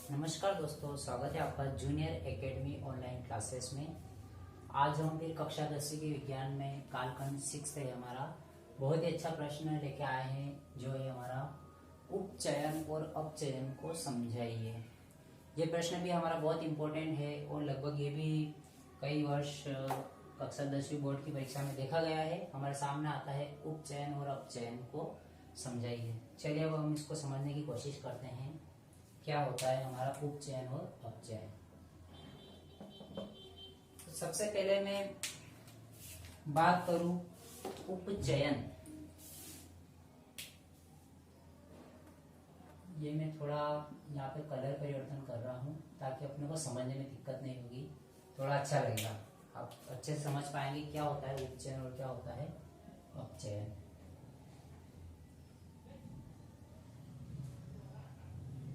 नमस्कार दोस्तों, स्वागत है आपका जूनियर एकेडमी ऑनलाइन क्लासेस में। आज हम फिर कक्षा 10वीं के विज्ञान में कालखंड 6 है हमारा। बहुत ही अच्छा प्रश्न लेके आए हैं जो है हमारा उपचयन और अपचयन को समझाइए। ये प्रश्न भी हमारा बहुत इम्पोर्टेंट है और लगभग ये भी कई वर्ष कक्षा 10वीं बोर्ड की परीक्षा में देखा गया है। हमारे सामने आता है उपचयन और अपचयन को समझाइए। चलिए अब हम इसको समझने की कोशिश करते हैं, क्या होता है हमारा उपचयन और अपचयन। तो सबसे पहले मैं बात करूं उपचयन। ये मैं थोड़ा यहाँ पे कलर परिवर्तन कर रहा हूँ ताकि अपने को समझने में दिक्कत नहीं होगी, थोड़ा अच्छा लगेगा। आप अच्छे से समझ पाएंगे क्या होता है उपचयन और क्या होता है अपचयन।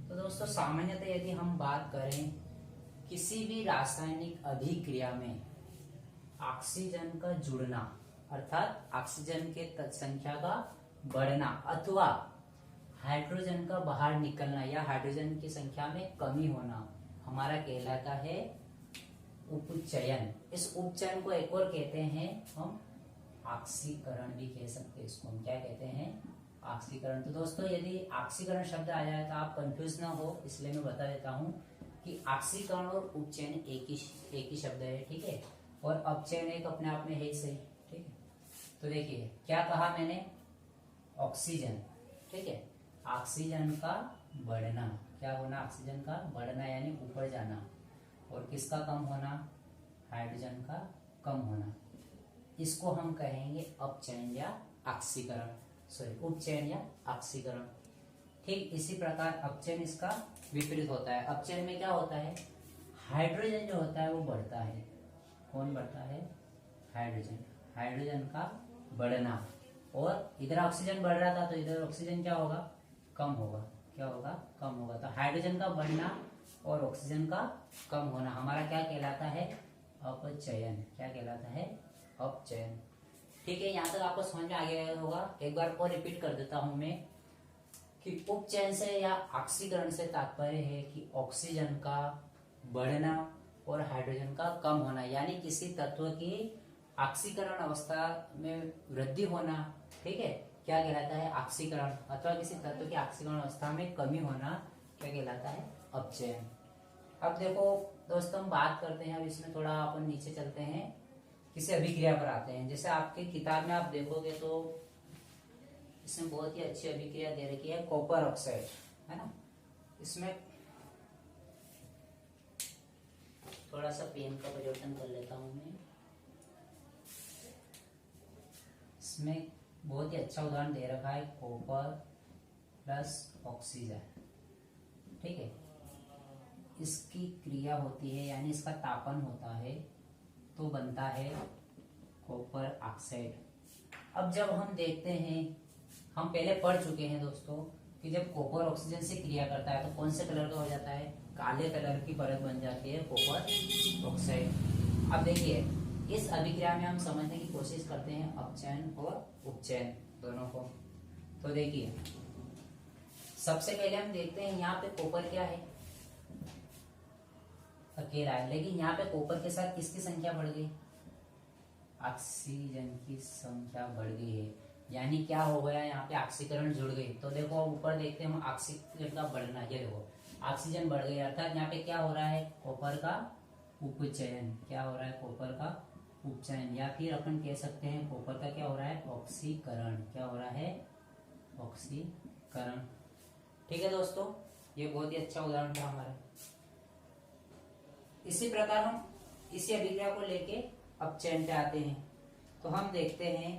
तो दोस्तों, सामान्यतः यदि हम बात करें किसी भी रासायनिक अभिक्रिया में ऑक्सीजन का जुड़ना अर्थात ऑक्सीजन के संख्या का बढ़ना अथवा हाइड्रोजन का बाहर निकलना या हाइड्रोजन की संख्या में कमी होना हमारा कहलाता है उपचयन। इस उपचयन को एक और कहते हैं हम ऑक्सीकरण भी कह सकते हैं। इसको हम क्या कहते हैं? ऑक्सीकरण। तो दोस्तों, यदि ऑक्सीकरण शब्द आ जाए तो आप कंफ्यूज ना हो, इसलिए मैं बता देता हूँ कि ऑक्सीकरण और उपचयन एक ही शब्द है, ठीक है। और अपचयन एक अपने आप में है ही सही, ठीक है। तो देखिए क्या कहा मैंने, ऑक्सीजन, ठीक है। ऑक्सीजन का बढ़ना, क्या होना? ऑक्सीजन का बढ़ना यानी ऊपर जाना, और किसका कम होना? हाइड्रोजन का कम होना। इसको हम कहेंगे अपचयन या ऑक्सीकरण, सॉरी उपचयन या ऑक्सीकरण। ठीक इसी प्रकार अपचयन इसका विपरीत होता है। अपचयन में क्या होता है? हाइड्रोजन जो होता है वो बढ़ता है। कौन बढ़ता है? हाइड्रोजन। हाइड्रोजन का बढ़ना, और इधर ऑक्सीजन बढ़ रहा था तो इधर ऑक्सीजन क्या होगा? कम होगा। क्या होगा? कम होगा। तो हाइड्रोजन का बढ़ना और ऑक्सीजन का कम होना हमारा क्या कहलाता है? अपचयन। क्या कहलाता है? अपचयन। ठीक है, यहाँ तक आपको समझ में आ गया होगा। एक बार और रिपीट कर देता हूं मैं कि उपचयन से या ऑक्सीकरण से तात्पर्य है कि ऑक्सीजन का बढ़ना और हाइड्रोजन का कम होना, यानी किसी तत्व की ऑक्सीकरण अवस्था में वृद्धि होना, ठीक है, क्या कहलाता है? ऑक्सीकरण। अथवा किसी तत्व की ऑक्सीकरण अवस्था में कमी होना क्या कहलाता है? अपचयन। अब देखो दोस्तों, हम बात करते हैं, अब इसमें थोड़ा अपन नीचे चलते हैं, किसी अभिक्रिया पर आते हैं। जैसे आपके किताब में आप देखोगे तो इसमें बहुत ही अच्छी अभिक्रिया दे रखी है, कॉपर ऑक्साइड, है ना। इसमें थोड़ा सा पेन का परिवर्तन कर लेता हूं मैं। इसमें बहुत ही अच्छा उदाहरण दे रखा है, कॉपर प्लस ऑक्सीजन, ठीक है। इसकी क्रिया होती है यानी इसका तापन होता है तो बनता है कॉपर ऑक्साइड। अब जब हम देखते हैं, हम पहले पढ़ चुके हैं दोस्तों कि जब कॉपर ऑक्सीजन से क्रिया करता है तो कौन से कलर का हो जाता है? काले कलर की परत बन जाती है कॉपर ऑक्साइड। अब देखिए इस अभिक्रिया में हम समझने की कोशिश करते हैं अपचयन और उपचयन दोनों को। तो देखिए सबसे पहले हम देखते हैं यहाँ पे कॉपर क्या है? अकेला है, लेकिन यहाँ पे कॉपर के साथ किसकी संख्या बढ़ गई? ऑक्सीजन की संख्या बढ़ गई है, यानी क्या हो गया? यहाँ पे ऑक्सीकरण जुड़ गई। तो देखो ऊपर देखते हैं हम ऑक्सीजन का बढ़ना, ये देखो ऑक्सीजन बढ़ गई, अर्थात यहाँ पे क्या हो रहा है? कॉपर का उपचयन। क्या हो रहा है? कॉपर का उपचयन, या फिर अपन कह सकते हैं कॉपर का क्या हो रहा है? ऑक्सीकरण। क्या हो रहा है? ऑक्सीकरण। ठीक है दोस्तों, ये बहुत ही अच्छा उदाहरण था हमारा। इसी प्रकार हम इसी अभिक्रिया को लेके अपचयन पे आते हैं। तो हम देखते हैं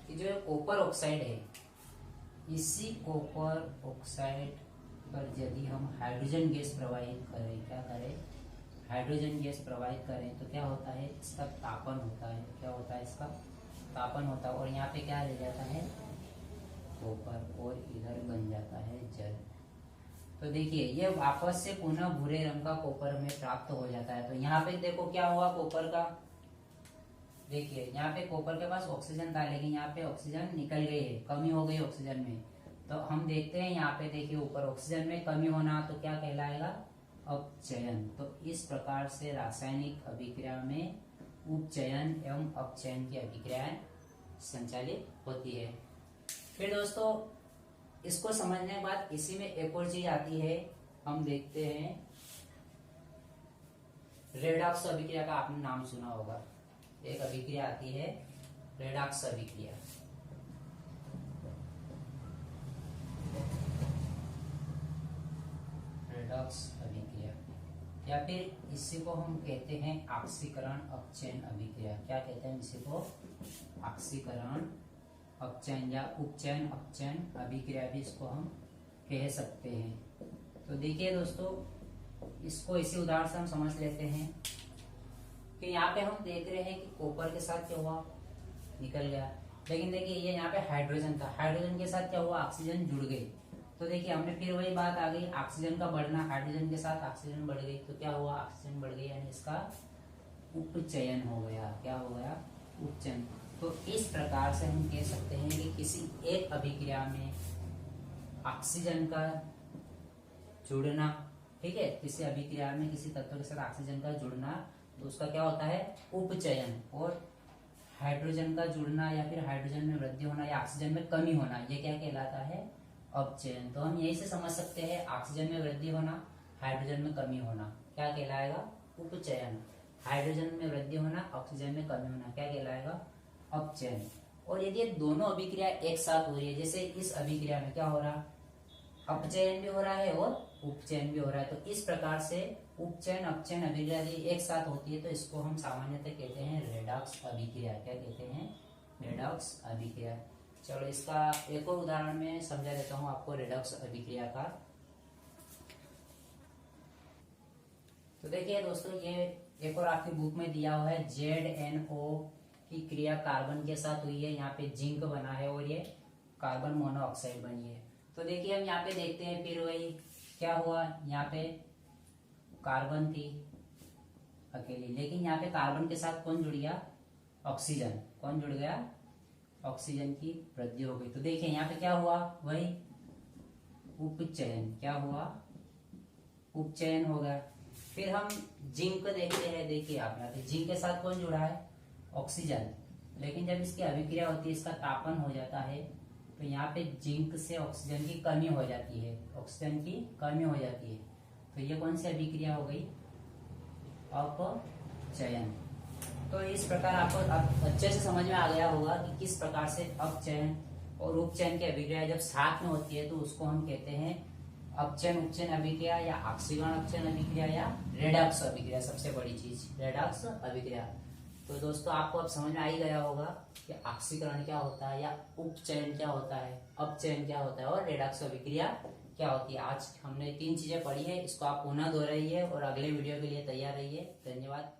कि जो कॉपर ऑक्साइड है, इसी कॉपर ऑक्साइड पर यदि हम हाइड्रोजन गैस प्रवाहित करें, क्या करें? हाइड्रोजन गैस प्रवाहित करें तो क्या होता है? इसका तापन होता है। क्या होता है? इसका तापन होता है, और यहाँ पे क्या रह जाता है? कॉपर, और इधर बन जाता है जल। तो देखिए ये वापस से पुनः भूरे रंग का कॉपर में प्राप्त हो जाता है। तो यहाँ पे देखो क्या हुआ कॉपर का? देखिए यहाँ पे कॉपर के पास ऑक्सीजन था, लेकिन यहाँ पे ऑक्सीजन निकल गई है, कमी हो गई ऑक्सीजन में। तो हम देखते हैं यहाँ पे, देखिए ऊपर ऑक्सीजन में कमी होना तो क्या कहलाएगा, अपचयन। तो इस प्रकार से रासायनिक अभिक्रिया में उपचयन एवं अपचयन की अभिक्रियाएं संचालित होती है। फिर दोस्तों इसको समझने के बाद इसी में एक और चीज आती है, हम देखते हैं रेडॉक्स अभिक्रिया का आपने नाम सुना होगा। एक अभिक्रिया आती है रेडॉक्स अभिक्रिया। रेडॉक्स अभिक्रिया या फिर इसी को हम कहते हैं ऑक्सीकरण अपचयन अभिक्रिया। क्या कहते हैं इसी को, ऑक्सीकरण अपचयन या उपचयन अपचयन अभिक्रिया भी इसको हम कह सकते हैं। तो देखिए दोस्तों, इसको इसी उदाहरण से हम समझ लेते हैं कि यहाँ पे हम देख रहे हैं कि कॉपर के साथ क्या हुआ, निकल गया। लेकिन देखिए ये यहाँ पे हाइड्रोजन था, हाइड्रोजन के साथ क्या हुआ, ऑक्सीजन जुड़ गई। तो देखिए हमने फिर वही बात आ गई, ऑक्सीजन का बढ़ना, हाइड्रोजन के साथ ऑक्सीजन बढ़ गई तो क्या हुआ, ऑक्सीजन बढ़ गई, यानी इसका उपचयन हो गया। क्या हो गया, उपचयन। तो इस प्रकार से हम कह सकते हैं कि किसी एक अभिक्रिया में ऑक्सीजन का जुड़ना, ठीक है, किसी अभिक्रिया में किसी तत्व के साथ ऑक्सीजन का जुड़ना तो उसका क्या होता है, उपचयन। और हाइड्रोजन का जुड़ना या फिर हाइड्रोजन में वृद्धि होना या ऑक्सीजन में कमी होना, ये क्या कहलाता है, अपचयन। तो हम यही से समझ सकते हैं ऑक्सीजन में वृद्धि होना, हाइड्रोजन में कमी होना क्या कहलाएगा, उपचयन। हाइड्रोजन में वृद्धि होना, ऑक्सीजन में कमी होना क्या कहलाएगा, अपचयन। और यदि दोनों अभिक्रिया एक साथ हो रही है, जैसे इस अभिक्रिया में क्या हो रहा, अपचयन भी हो रहा है और उपचयन भी हो रहा है, तो इस प्रकार से उपचयन अपचयन अभिक्रिया यदि एक साथ होती है तो इसको हम सामान्यतः कहते हैं रेडॉक्स अभिक्रिया। क्या कहते हैं, रेडॉक्स अभिक्रिया। चलो इसका एक और उदाहरण में समझा देता हूं आपको रेडॉक्स अभिक्रिया का। तो देखिए दोस्तों, ये एक और आपकी बुक में दिया हुआ है, ZnO की क्रिया कार्बन के साथ हुई है, यहाँ पे जिंक बना है और ये कार्बन मोनोऑक्साइड बनी है। तो देखिए हम यहाँ पे देखते हैं, फिर वही क्या हुआ, यहाँ पे कार्बन थी अकेली, लेकिन यहाँ पे कार्बन के साथ कौन जुड़ गया, ऑक्सीजन। कौन जुड़ गया, ऑक्सीजन की वृद्धि हो गई। तो देखिए यहाँ पे क्या हुआ, वही उपचयन। क्या हुआ, उपचयन हो गया। फिर हम जिंक देखते हैं, देखिए आप यहाँ पे जिंक के साथ कौन जुड़ा है, ऑक्सीजन। लेकिन जब इसकी अभिक्रिया होती है, इसका तापन हो जाता है, तो यहाँ पे जिंक से ऑक्सीजन की कमी हो जाती है, ऑक्सीजन की कमी हो जाती है। तो ये कौन सी अभिक्रिया हो गई, अपचयन। तो इस प्रकार आपको अच्छे से समझ में आ गया होगा कि किस प्रकार से अपचयन और उपचयन की अभिक्रिया जब साथ में होती है तो उसको हम कहते हैं अपचयन उपचयन अभिक्रिया या ऑक्सीकरण अपचयन अभिक्रिया या रेडॉक्स अभिक्रिया। सबसे बड़ी चीज रेडॉक्स अभिक्रिया। तो दोस्तों आपको अब समझ में आ ही गया होगा कि ऑक्सीकरण क्या होता है या उपचयन क्या होता है, अपचयन क्या होता है और रेडॉक्स अभिक्रिया क्या होती है। आज हमने 3 चीजें पढ़ी है, इसको आप पुनः दोहराइए और अगले वीडियो के लिए तैयार रहिए। धन्यवाद।